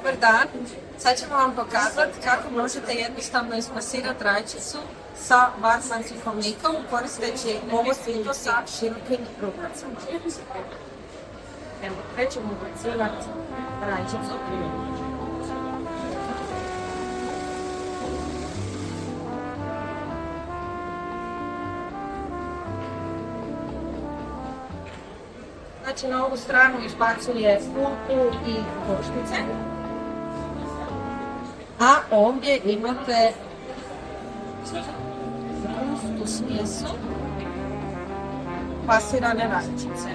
Dobar dan, sad ćemo vam pokazati kako možete jednostavno isplasirati rajčicu sa basmanskim mlikom koristeći ovo sito sa širokim rukavicama. Evo, krećemo ubacivati rajčicu. Znači na ovu stranu izbacuje kultu i koštice, a ovdje imate gustu smjesu pasirane rajčice.